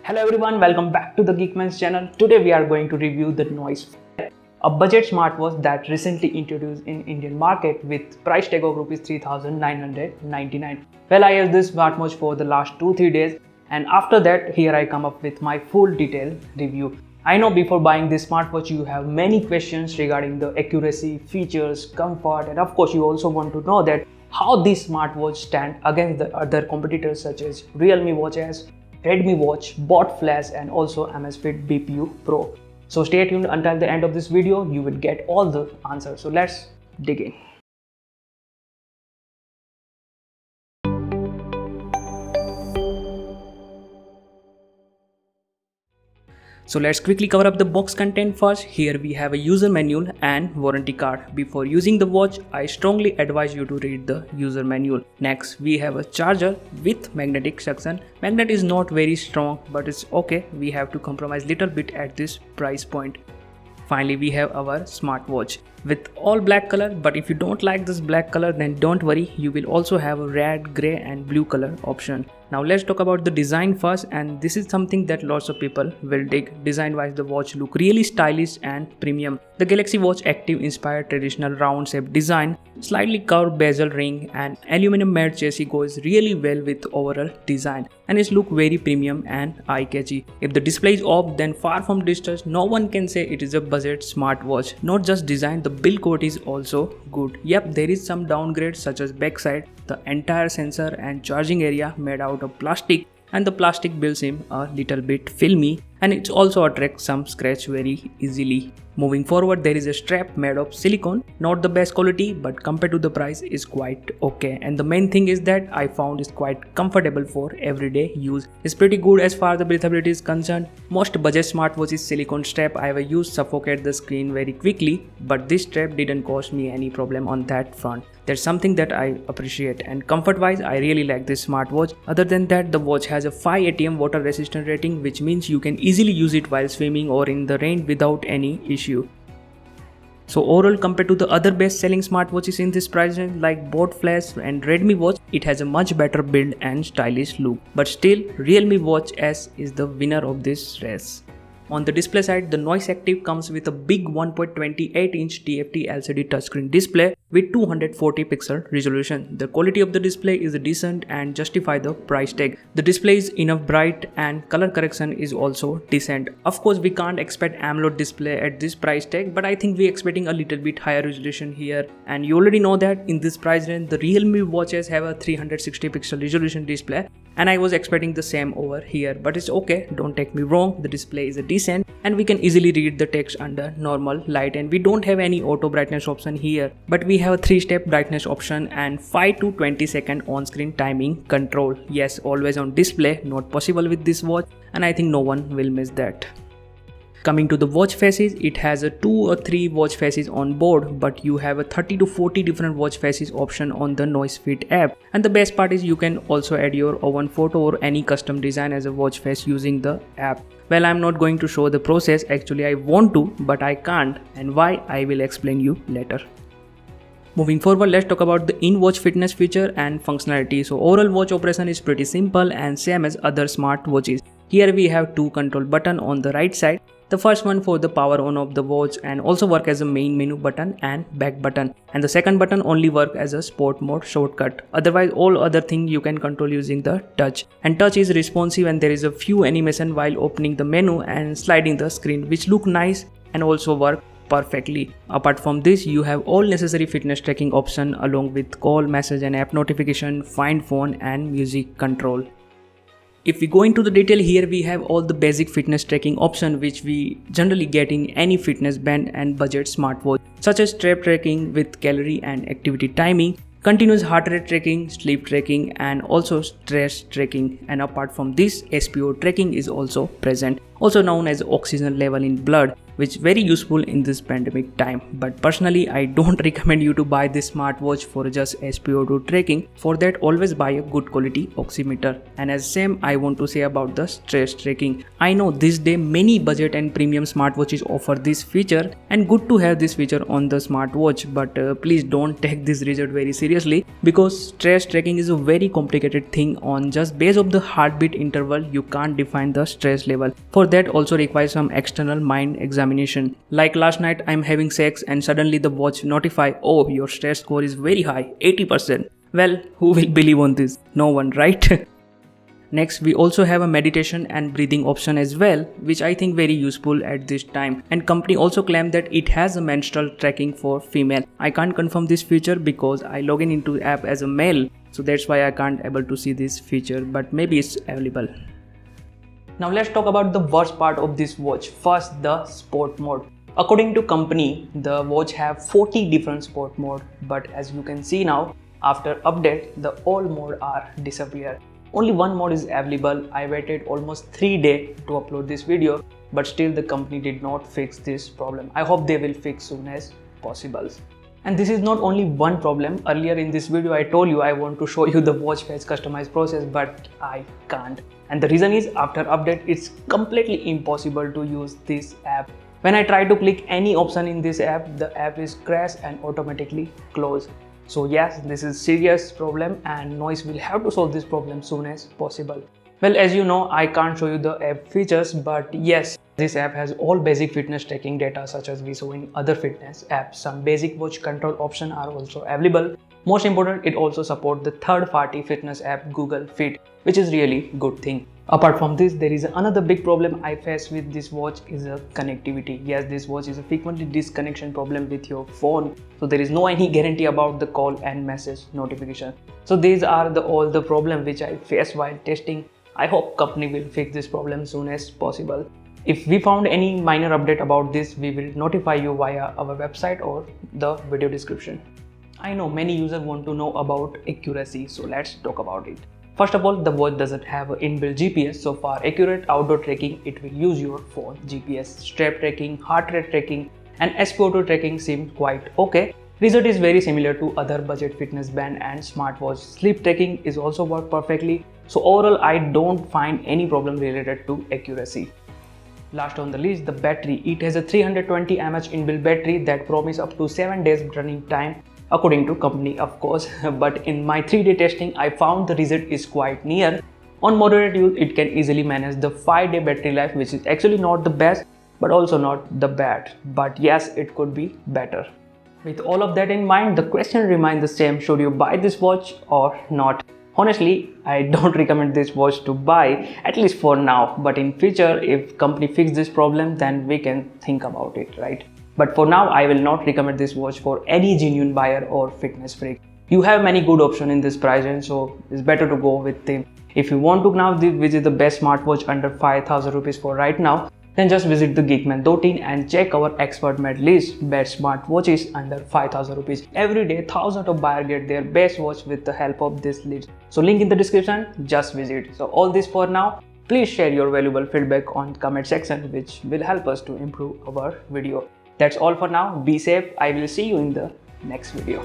Hello everyone, welcome back to the Geekman's channel. Today we are going to review the Noise, a budget smartwatch that recently introduced in Indian market with price tag of Rs 3999. Well, I used this smartwatch for the last 2-3 days and after that here I come up with my full detailed review. I know before buying this smartwatch you have many questions regarding the accuracy, features, comfort, and of course you also want to know that how this smartwatch stand against the other competitors such as Realme Watch S, Redmi Watch, Bot Flash, and also Amazfit BPU Pro. So stay tuned until the end of this video, you will get all the answers. So let's dig in. So let's quickly cover up the box content first. Here we have a user manual and warranty card. Before using the watch, I strongly advise you to read the user manual. Next, we have a charger with magnetic suction. Magnet is not very strong, but it's okay. We have to compromise little bit at this price point. Finally, we have our smartwatch with all black color, but if you don't like this black color, then don't worry, you will also have a red, gray and blue color option. Now let's talk about the design first, and this is something that lots of people will dig. Design wise, the watch look really stylish and premium. The Galaxy Watch Active inspired traditional round shaped design, slightly curved bezel ring and aluminum matte chassis goes really well with overall design, and it look very premium and eye catchy. If the display is off, then far from distressed, no one can say it is a budget smartwatch. Not just design, the build quality is also good. Yep, there is some downgrades such as backside, the entire sensor and charging area made out of plastic, and the plastic builds him a little bit filmy, and it also attracts some scratch very easily. Moving forward, there is a strap made of silicone, not the best quality, but compared to the price is quite okay. And the main thing is that I found is quite comfortable for everyday use. It's pretty good as far as the breathability is concerned. Most budget smartwatches silicone strap I have used suffocate the screen very quickly, but this strap didn't cause me any problem on that front. That's something that I appreciate, and comfort wise I really like this smartwatch. Other than that, the watch has a 5 ATM water resistant rating, which means you can easily use it while swimming or in the rain without any issue. So overall, compared to the other best selling smartwatches in this price range like Bot Flash and Redmi Watch, it has a much better build and stylish look. But still, Realme Watch S is the winner of this race. On the display side, the Noise Active comes with a big 1.28-inch TFT LCD touchscreen display with 240 pixel resolution. The quality of the display is decent and justify the price tag. The display is enough bright and color correction is also decent. Of course, we can't expect AMOLED display at this price tag, but I think we're expecting a little bit higher resolution here. And you already know that in this price range, the Realme watches have a 360 pixel resolution display, and I was expecting the same over here, but it's okay, don't take me wrong, the display is decent and we can easily read the text under normal light, and we don't have any auto brightness option here, but we have a 3-step brightness option and 5 to 20 second on-screen timing control. Yes, always on display, not possible with this watch, and I think no one will miss that. Coming to the watch faces, it has a 2 or 3 watch faces on board, but you have a 30 to 40 different watch faces option on the Noisefit app. And the best part is you can also add your own photo or any custom design as a watch face using the app. Well, I'm not going to show the process, actually I want to, but I can't, and why I will explain you later. Moving forward, let's talk about the in-watch fitness feature and functionality. So overall watch operation is pretty simple and same as other smart watches. Here we have 2 control buttons on the right side. The first one for the power on of the watch and also work as a main menu button and back button, and the second button only work as a sport mode shortcut. Otherwise all other thing you can control using the touch, and touch is responsive and there is a few animation while opening the menu and sliding the screen, which look nice and also work perfectly. Apart from this, you have all necessary fitness tracking option along with call, message and app notification, find phone and music control. If we go into the detail, here we have all the basic fitness tracking option which we generally get in any fitness band and budget smartwatch, such as step tracking with calorie and activity timing, continuous heart rate tracking, sleep tracking and also stress tracking. And apart from this, SPO tracking is also present. also known as oxygen level in blood, which very useful in this pandemic time. But personally, I don't recommend you to buy this smartwatch for just SpO2 tracking. For that, always buy a good quality oximeter. And as same, I want to say about the stress tracking. I know this day many budget and premium smartwatches offer this feature, and good to have this feature on the smartwatch, but please don't take this result very seriously, because stress tracking is a very complicated thing. On just base of the heartbeat interval, you can't define the stress level. For that also requires some external mind examination. Like last night, I'm having sex and suddenly the watch notify, oh, your stress score is very high, 80%. Well, who will believe on this? No one, right? Next, we also have a meditation and breathing option as well, which I think very useful at this time. And company also claim that it has a menstrual tracking for female. I can't confirm this feature because I log in into the app as a male, so that's why I can't able to see this feature, but maybe it's available. Now let's talk about the worst part of this watch. First, the sport mode. According to company, the watch have 40 different sport mode, but as you can see now, after update, the all mode are disappear. Only one mode is available. I waited almost 3 days to upload this video, but still the company did not fix this problem. I hope they will fix soon as possible. And this is not only one problem. Earlier in this video, I told you I want to show you the watch face customized process, but I can't. And the reason is after update, it's completely impossible to use this app. When I try to click any option in this app, the app is crash and automatically close. So yes, this is serious problem and Noise will have to solve this problem soon as possible. Well, as you know, I can't show you the app features, but yes, this app has all basic fitness tracking data such as we saw in other fitness apps. Some basic watch control options are also available. Most important, it also supports the third-party fitness app Google Fit, which is really good thing. Apart from this, there is another big problem I face with this watch is a connectivity. Yes, this watch is a frequently disconnection problem with your phone. So there is no any guarantee about the call and message notification. So these are all the problems which I faced while testing. I hope company will fix this problem soon as possible. If we found any minor update about this, we will notify you via our website or the video description. I know many users want to know about accuracy, so let's talk about it. First of all, the watch doesn't have an inbuilt GPS, so for accurate outdoor tracking, it will use your phone GPS. Strap tracking, heart rate tracking, and SpO2 tracking seem quite okay. Result is very similar to other budget fitness band and smartwatch. Sleep tracking is also work perfectly. So overall, I don't find any problem related to accuracy. Last on the list, the battery. It has a 320 mAh inbuilt battery that promise up to 7 days running time, according to company of course. But in my 3-day testing, I found the result is quite near. On moderate use, it can easily manage the 5-day battery life, which is actually not the best, but also not the bad. But yes, it could be better. With all of that in mind, the question remains the same: should you buy this watch or not? Honestly, I don't recommend this watch to buy, at least for now. But in future, if company fix this problem, then we can think about it, right? But for now, I will not recommend this watch for any genuine buyer or fitness freak. You have many good options in this price range, so it's better to go with them. If you want to now visit the best smartwatch under 5,000 rupees for right now, then just visit the Geekman.in and check our expert made list best smartwatches under 5,000 rupees. Every day, thousands of buyers get their best watch with the help of this list. So link in the description, just visit. So all this for now. Please share your valuable feedback on comment section, which will help us to improve our video. That's all for now. Be safe. I will see you in the next video.